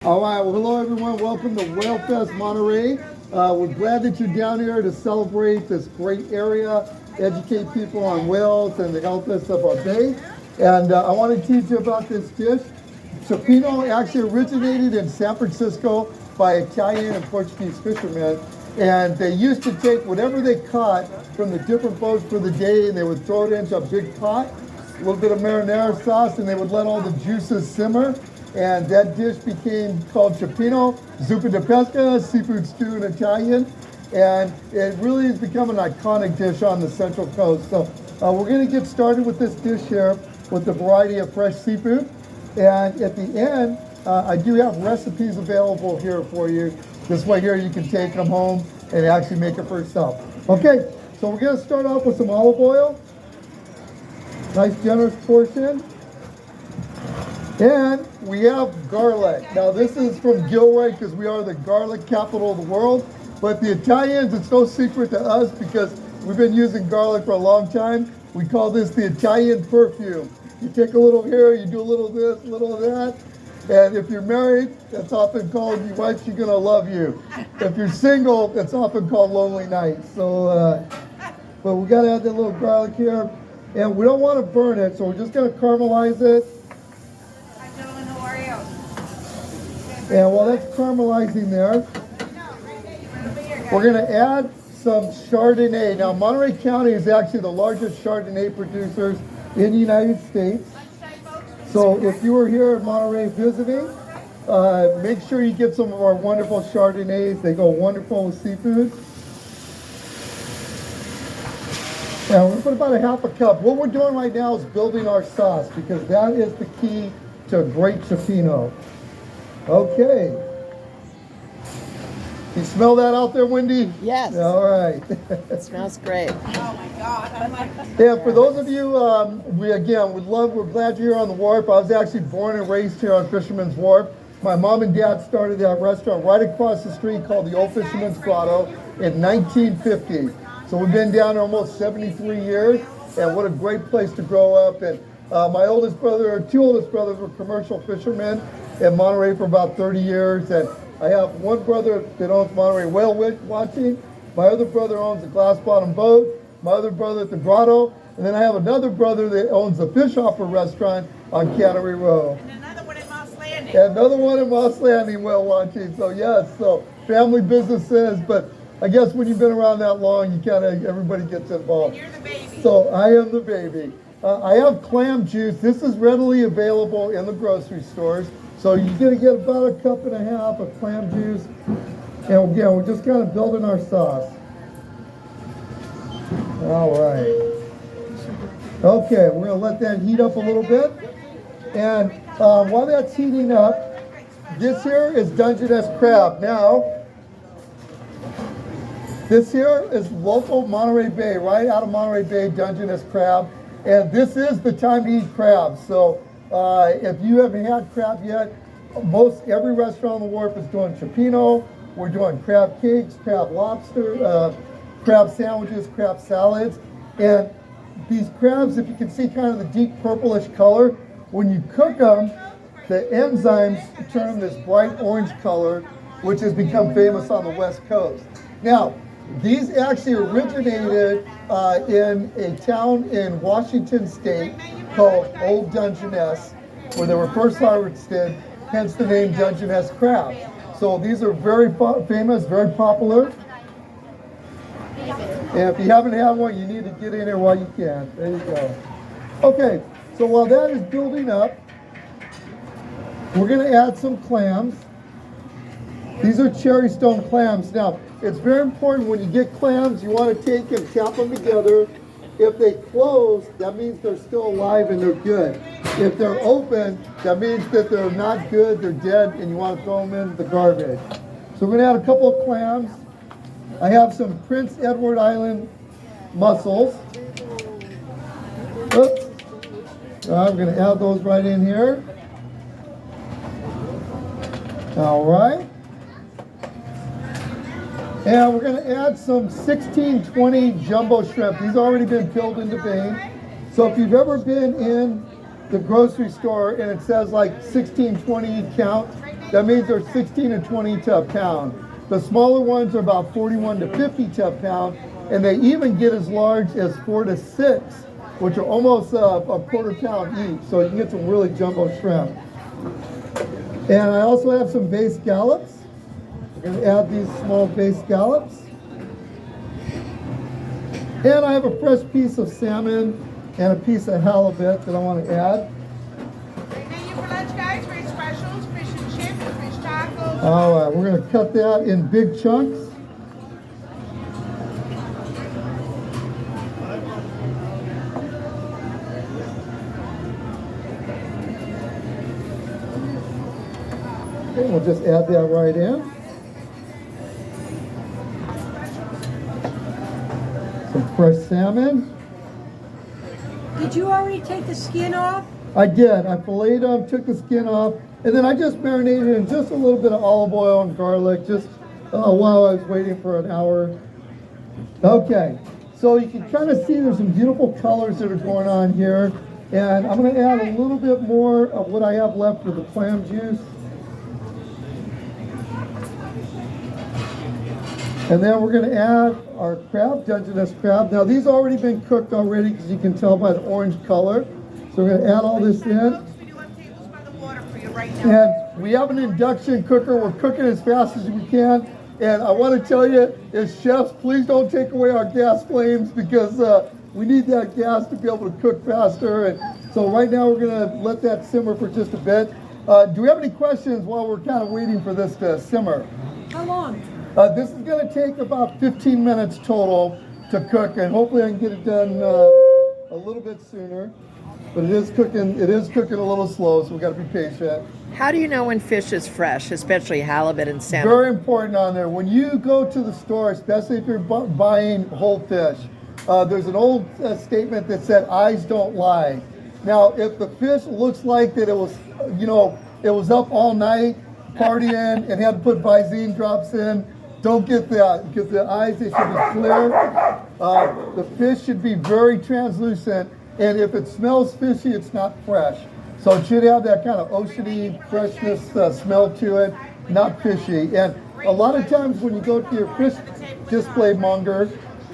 All right, well, hello everyone. Welcome to Whalefest Monterey. We're glad that you're down here to celebrate this great area, educate people on whales and the healthiness of our bay. And I want to teach you about this dish. Cipino actually originated in San Francisco by Italian and Portuguese fishermen. And they used to take whatever they caught from the different boats for the day, and they would throw it into a big pot, a little bit of marinara sauce, and they would let all the juices simmer. And that dish became called cipino, zuppa di pesca, seafood stew in Italian. And it really has become an iconic dish on the Central Coast. So we're going to get started with this dish here with a variety of fresh seafood. And at the end, I do have recipes available here for you. This way here you can take them home and actually make it for yourself. Okay, so we're going to start off with some olive oil. Nice generous portion. And we have garlic. Now this is from Gilroy because we are the garlic capital of the world. But the Italians, it's no secret to us because we've been using garlic for a long time. We call this the Italian perfume. You take a little here, you do a little of this, a little of that. And if you're married, that's often called your wife, she's gonna love you. If you're single, it's often called lonely nights. So, but we gotta add that little garlic here. And we don't wanna burn it, so we're just gonna caramelize it. And while that's caramelizing there, we're going to add some Chardonnay. Now, Monterey County is actually the largest Chardonnay producers in the United States. So if you were here in Monterey visiting, make sure you get some of our wonderful Chardonnays. They go wonderful with seafood. Now, we're going to put about a half a cup. What we're doing right now is building our sauce because that is the key to a great cipino. Okay. You smell that out there, Wendy? Yes. All right. It smells great. Oh my God! I'm like. Yeah. For those of you, we're glad you're here on the wharf. I was actually born and raised here on Fisherman's Wharf. My mom and dad started that restaurant right across the street called the Old Fisherman's Grotto in 1950. So we've been down there almost 73 years, and what a great place to grow up. And my two oldest brothers were commercial fishermen in Monterey for about 30 years, and I have one brother that owns Monterey Whale Watching. My other brother owns a glass bottom boat. My other brother at the Grotto, and then I have another brother that owns a fish hopper restaurant on Cannery Row. And another one in Moss Landing. And another one in Moss Landing Whale Watching. So yes, so family businesses, but I guess when you've been around that long, you everybody gets involved. And you're the baby. So I am the baby. I have clam juice. This is readily available in the grocery stores. So you're going to get about a cup and a half of clam juice. And again, we're just kind of building our sauce. All right. Okay, we're going to let that heat up a little bit. And while that's heating up, this here is Dungeness crab. Now, this here is local Monterey Bay, right out of Monterey Bay, Dungeness crab. And this is the time to eat crabs. So if you haven't had crab yet, every restaurant on the wharf is doing cipino. We're doing crab cakes, crab lobster, crab sandwiches, crab salads. And these crabs, if you can see kind of the deep purplish color, when you cook them, the enzymes turn this bright orange color, which has become famous on the West Coast. Now, these actually originated in a town in Washington State called Old Dungeness, where they were first harvested, hence the name Dungeness crab. So these are very famous, very popular. And if you haven't had one, you need to get in there while you can. There you go. Okay, so while that is building up, we're going to add some clams. These are cherry stone clams. Now, it's very important when you get clams, you want to take and tap them together. If they close, that means they're still alive and they're good. If they're open, that means that they're not good, they're dead, and you want to throw them in the garbage. So we're going to add a couple of clams. I have some Prince Edward Island mussels. Oops. So I'm going to add those right in here. All right. And we're going to add some 1620 jumbo shrimp. These have already been peeled into vein. So if you've ever been in the grocery store and it says like 1620 count, That means they're 16 and 20 to a pound. The smaller ones are about 41 to 50 to a pound, and they even get as large as 4 to 6, which are almost a quarter pound each. So you can get some really jumbo shrimp. And I also have some base scallops. We're going to add these small base scallops. And I have a fresh piece of salmon and a piece of halibut that I want to add. Great menu for lunch, guys. Great specials, fish and chips, fish tacos. All right, we're going to cut that in big chunks. Okay, we'll just add that right in. Some fresh salmon. Did you already take the skin off? I did. I filleted them, took the skin off, and then I just marinated in just a little bit of olive oil and garlic just while I was waiting for an hour. Okay, so you can kind of see there's some beautiful colors that are going on here, and I'm going to add a little bit more of what I have left of the clam juice. And then we're going to add our crab, Dungeness crab. Now these already been cooked already because you can tell by the orange color. So we're going to add all this in. We do have tables by the water for you right now. And we have an induction cooker. We're cooking as fast as we can. And I want to tell you, as chefs, please don't take away our gas flames because we need that gas to be able to cook faster. And so right now we're going to let that simmer for just a bit. Do we have any questions while we're kind of waiting for this to simmer? How long? This is going to take about 15 minutes total to cook, and hopefully I can get it done a little bit sooner. But it is cooking a little slow, so we got to be patient. How do you know when fish is fresh, especially halibut and salmon? Very important on there. When you go to the store, especially if you're buying whole fish, there's an old statement that said, "Eyes don't lie." Now, if the fish looks like that it was, it was up all night partying and had to put Visine drops in, don't get that, because the eyes, they should be clear. The fish should be very translucent, and if it smells fishy, it's not fresh. So it should have that kind of oceany freshness smell to it, not fishy. And a lot of times when you go to your fish display monger,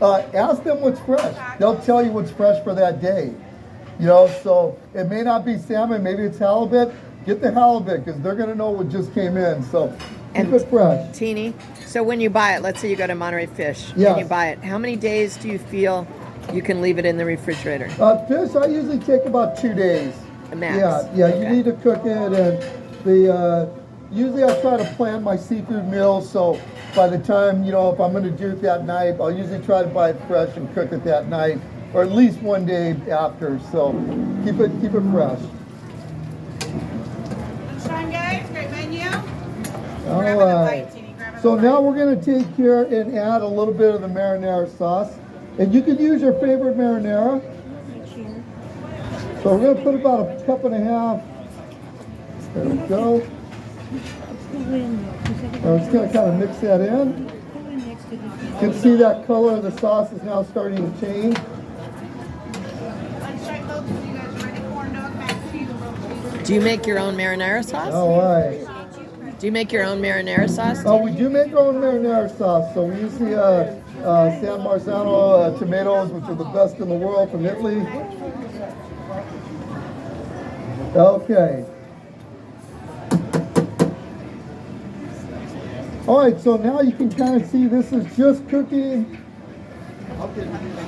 ask them what's fresh. They'll tell you what's fresh for that day. So it may not be salmon, maybe it's halibut. Get the halibut because they're going to know what just came in. So keep it fresh. Tene, so when you buy it, let's say you go to Monterey Fish Yes. and you buy it, how many days do you feel you can leave it in the refrigerator? Fish, I usually take about 2 days. A max? Yeah, Okay. you need to cook it, and usually I try to plan my seafood meals, so by the time, if I'm going to do it that night, I'll usually try to buy it fresh and cook it that night, or at least one day after, so keep it fresh. Lunchtime, guys. Great menu. All Grab another right. bite, Tene. Grab So another now bite. we're going to take here and add a little bit of the marinara sauce, and you could use your favorite marinara. So we're going to put about a cup and a half. There we go. We're just going to kind of mix that in. You can see that color of the sauce is now starting to change. Lunchtime, folks. You guys ready? Corn dog, mac and cheese, grilled cheese. Do you make your own marinara sauce? All right. Do you make your own marinara sauce? Oh, we do make our own marinara sauce. So we use the San Marzano tomatoes, which are the best in the world from Italy. Okay. All right, so now you can kind of see this is just cooking.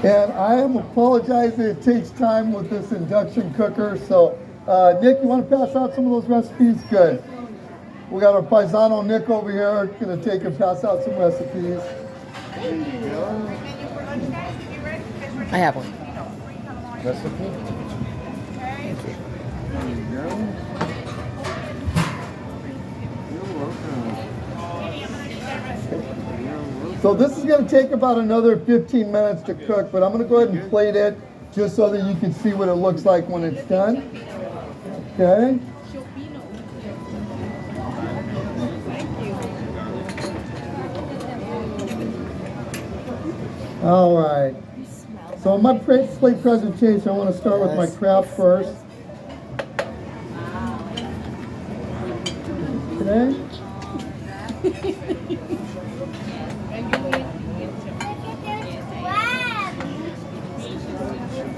And I am apologizing, it takes time with this induction cooker. So, Nick, you want to pass out some of those recipes? Good. We got our paisano Nick over here, going to take and pass out some recipes. Great menu for lunch, guys. If you're ready, you guys ready? I have one. Recipe? Okay. So this is going to take about another 15 minutes to cook, but I'm going to go ahead and plate it just so that you can see what it looks like when it's done. Okay. All right. So in my plate presentation, I want to start with my crab first. Okay. Okay.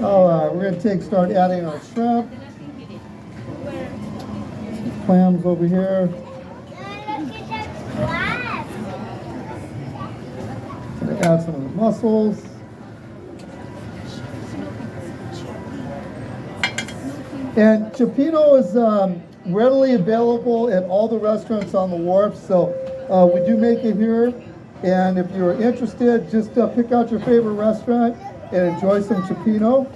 All right, we're gonna start adding our shrimp. Clams over here. Gonna add some of the mussels. And cioppino is readily available at all the restaurants on the wharf, so we do make it here. And if you're interested, just pick out your favorite restaurant and enjoy some cioppino.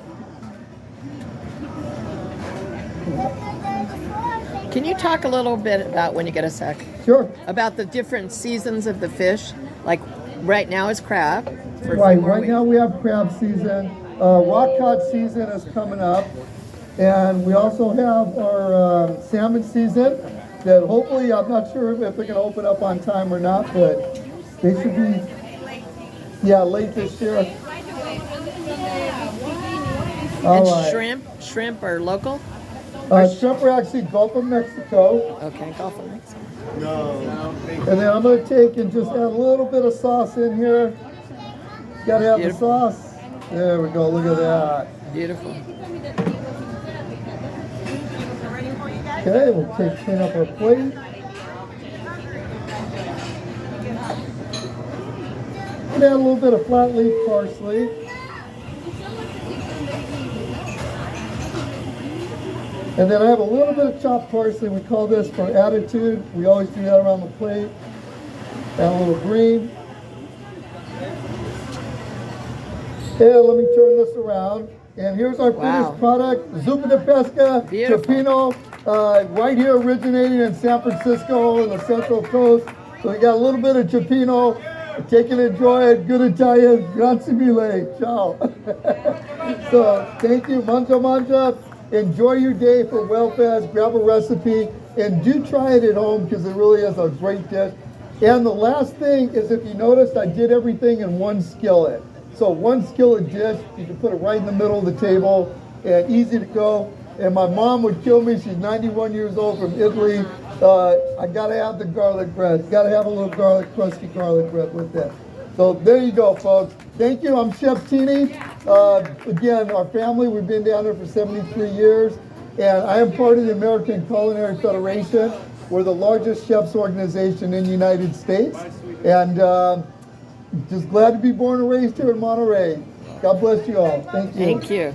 Can you talk a little bit about, when you get a sec, Sure. about the different seasons of the fish? Like right now is crab. For a few Right, more right weeks. now we have crab season. Rock cod season is coming up. And we also have our salmon season that hopefully, I'm not sure if they're going to open up on time or not, but they should be, yeah, late this year. All And right. shrimp are local? Shrimp are actually Gulf of Mexico. Okay, Gulf of Mexico. And then I'm going to take and just add a little bit of sauce in here. Got to have Beautiful. the sauce. There we go, look at that. Beautiful. Okay, we'll clean up our plate. And add a little bit of flat leaf parsley. And then I have a little bit of chopped parsley. We call this for attitude. We always do that around the plate. Add a little green. And let me turn this around. And here's our Wow. finished product, zuppa de pesca, Beautiful. cioppino, right here originating in San Francisco on the Central Coast. So we got a little bit of cioppino. Take and enjoy it. Good Italian. Grazie mille. Ciao. So thank you. Mangia, mangia. Enjoy your day for Whalefest. Grab a recipe and do try it at home because it really is a great dish. And the last thing is, if you noticed, I did everything in one skillet. So one skillet dish, you can put it right in the middle of the table and easy to go. And my mom would kill me. She's 91 years old from Italy. I gotta have the garlic bread. Gotta have a little garlic, crusty garlic bread with that. So there you go, folks. Thank you. I'm Chef Tene. Again, our family, we've been down there for 73 years. And I am part of the American Culinary Federation. We're the largest chefs organization in the United States. And just glad to be born and raised here in Monterey. God bless you all. Thank you. Thank you.